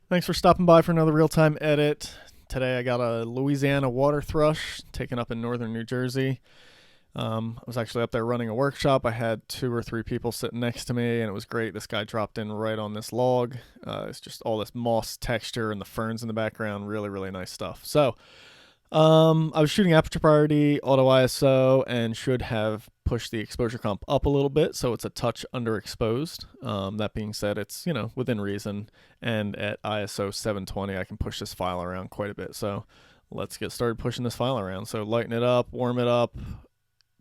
Thanks for stopping by for another real-time edit. Today I got a Louisiana Waterthrush taken up in northern New Jersey. I was actually up there running a workshop. I had 2 or 3 people sitting next to me, and it was great. This guy dropped in right on this log. It's just all this moss texture and the ferns in the background. Really, really nice stuff. So I was shooting aperture priority, auto ISO, and should have pushed the exposure comp up a little bit, so it's a touch underexposed. That being said, it's within reason, and at ISO 720, I can push this file around quite a bit. So let's get started pushing this file around. So lighten it up, warm it up,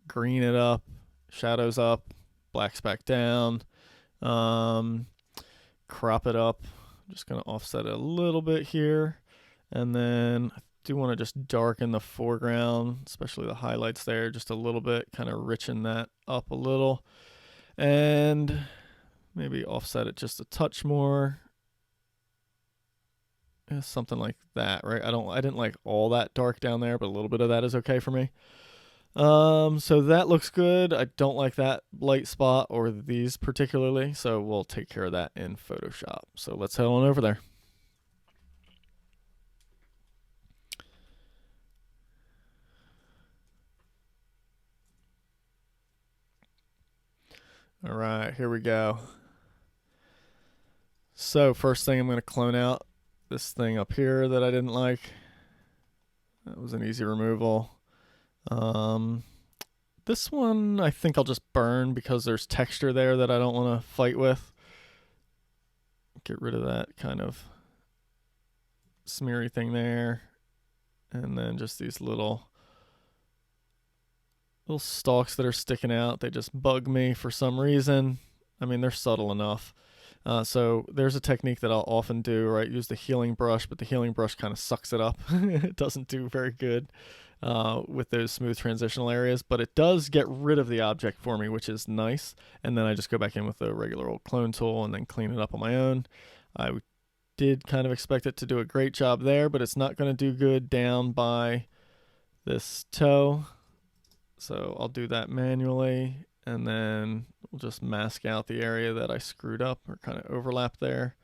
green it up, shadows up, blacks back down, crop it up. I'm just gonna offset it a little bit here, and then I do want to just darken the foreground, especially the highlights there, just a little bit, kind of richen that up a little, and maybe offset it just a touch more. Yeah, something like that, right? I didn't like all that dark down there, but a little bit of that is okay for me. So that looks good. I don't like that light spot or these particularly, so we'll take care of that in Photoshop. So let's head on over there. All right, here we go. So first thing, I'm going to clone out this thing up here that I didn't like. That was an easy removal. This one I think I'll just burn because there's texture there that I don't want to fight with. Get rid of that kind of smeary thing there. And then just these little stalks that are sticking out. They just bug me for some reason. I mean, they're subtle enough. So there's a technique that I'll often do, right? Use the healing brush, but the healing brush kind of sucks it up. It doesn't do very good with those smooth transitional areas, but it does get rid of the object for me, which is nice. And then I just go back in with the regular old clone tool and then clean it up on my own. I did kind of expect it to do a great job there, but it's not going to do good down by this toe. So I'll do that manually, and then we'll just mask out the area that I screwed up or kind of overlap there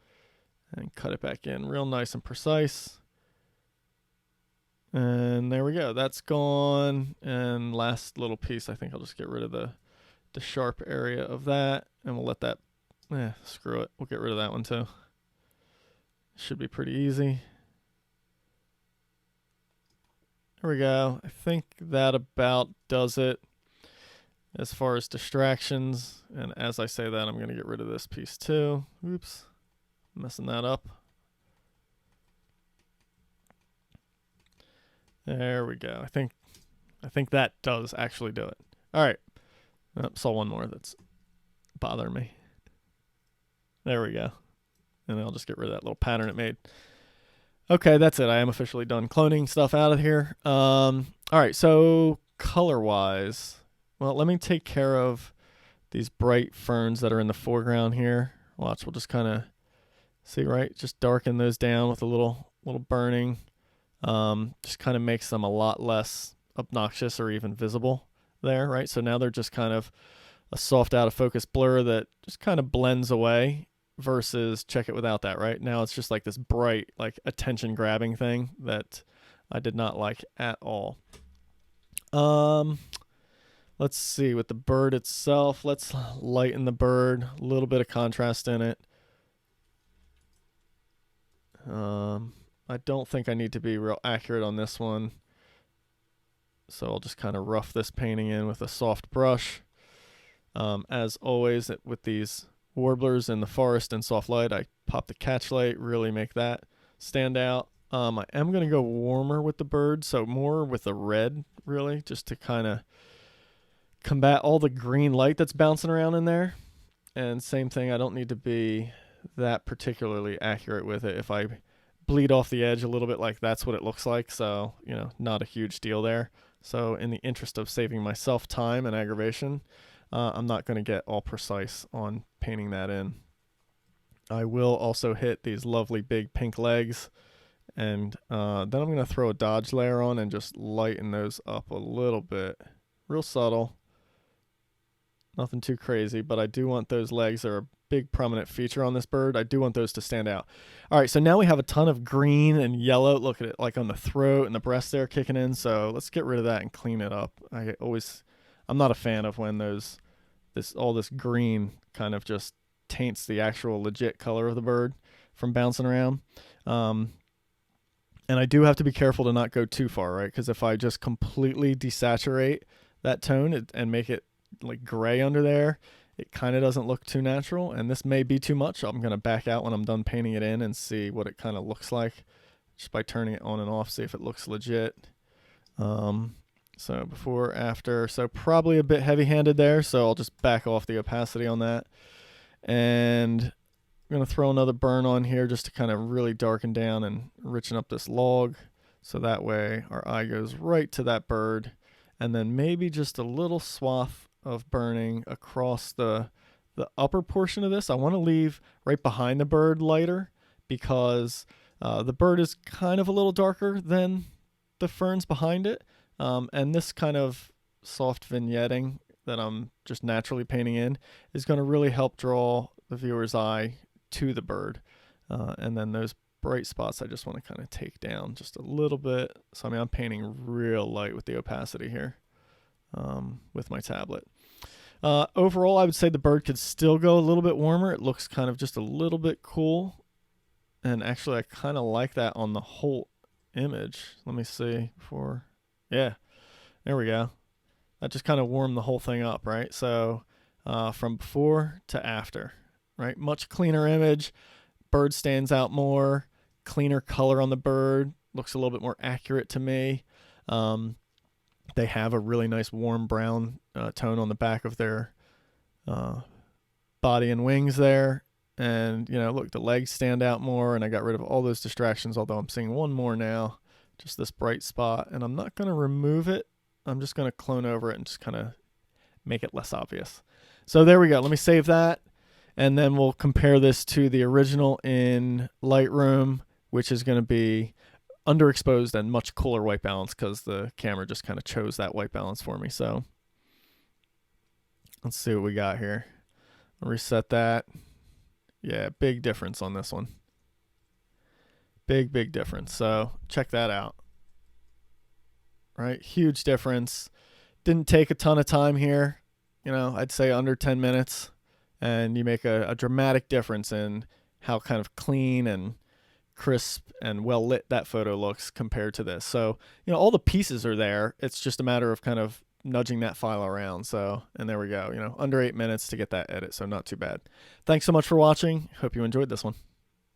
and cut it back in real nice and precise. And there we go. That's gone. And last little piece, I think I'll just get rid of the sharp area of that, and we'll let that, screw it. We'll get rid of that one too. Should be pretty easy. There we go. I think that about does it as far as distractions. And as I say that, I'm going to get rid of this piece too. Oops, messing that up. There we go. I think that does actually do it. All right. Oh, saw one more that's bothering me. There we go. And I'll just get rid of that little pattern it made. Okay, that's it. I am officially done cloning stuff out of here. All right, so color-wise, well, let me take care of these bright ferns that are in the foreground here. Watch, we'll just kind of see, right? Just darken those down with a little burning. Just kind of makes them a lot less obnoxious or even visible there, right? So now they're just kind of a soft out of focus blur that just kind of blends away. Versus check it without that, right? Now it's just like this bright, like attention grabbing thing that I did not like at all. Let's see, with the bird itself, let's lighten the bird, a little bit of contrast in it. I don't think I need to be real accurate on this one. So I'll just kind of rough this painting in with a soft brush. As always, with these warblers in the forest and soft light, I pop the catch light, really make that stand out. I am going to go warmer with the bird, so more with the red, really, just to kind of combat all the green light that's bouncing around in there. And same thing, I don't need to be that particularly accurate with it. If I bleed off the edge a little bit, like that's what it looks like, so, not a huge deal there. So in the interest of saving myself time and aggravation, I'm not going to get all precise on painting that in. I will also hit these lovely big pink legs, and then I'm going to throw a dodge layer on and just lighten those up a little bit. Real subtle. Nothing too crazy, but I do want those legs that are a big prominent feature on this bird. I do want those to stand out. All right, so now we have a ton of green and yellow. Look at it, like on the throat and the breast there kicking in. So let's get rid of that and clean it up. I'm not a fan of when all this green kind of just taints the actual legit color of the bird from bouncing around. And I do have to be careful to not go too far, right? Because if I just completely desaturate that tone and make it like gray under there, it kind of doesn't look too natural. And this may be too much. I'm going to back out when I'm done painting it in and see what it kind of looks like just by turning it on and off, see if it looks legit. So before, after, so probably a bit heavy-handed there. So I'll just back off the opacity on that. And I'm going to throw another burn on here just to kind of really darken down and richen up this log. So that way our eye goes right to that bird. And then maybe just a little swath of burning across the upper portion of this. I want to leave right behind the bird lighter because the bird is kind of a little darker than the ferns behind it. And this kind of soft vignetting that I'm just naturally painting in is going to really help draw the viewer's eye to the bird. And then those bright spots I just want to kind of take down just a little bit. So I mean, I'm painting real light with the opacity here with my tablet. Overall, I would say the bird could still go a little bit warmer. It looks kind of just a little bit cool. And actually, I kind of like that on the whole image. Let me see before. Yeah, there we go. That just kind of warmed the whole thing up, right? So from before to after, right? Much cleaner image. Bird stands out more. Cleaner color on the bird. Looks a little bit more accurate to me. They have a really nice warm brown tone on the back of their body and wings there. And, you know, look, the legs stand out more, and I got rid of all those distractions, although I'm seeing one more now, just this bright spot. And I'm not going to remove it. I'm just going to clone over it and just kind of make it less obvious. So there we go. Let me save that, and then we'll compare this to the original in Lightroom, which is going to be underexposed and much cooler white balance because the camera just kind of chose that white balance for me. So let's see what we got here. I'll reset that. Yeah, big difference on this one. Big difference. So check that out. Right? Huge difference. Didn't take a ton of time here. You know, I'd say under 10 minutes. And you make a dramatic difference in how kind of clean and crisp and well lit that photo looks compared to this. So, you know, all the pieces are there. It's just a matter of kind of nudging that file around. So, and there we go, you know, under 8 minutes to get that edit. So not too bad. Thanks so much for watching. Hope you enjoyed this one.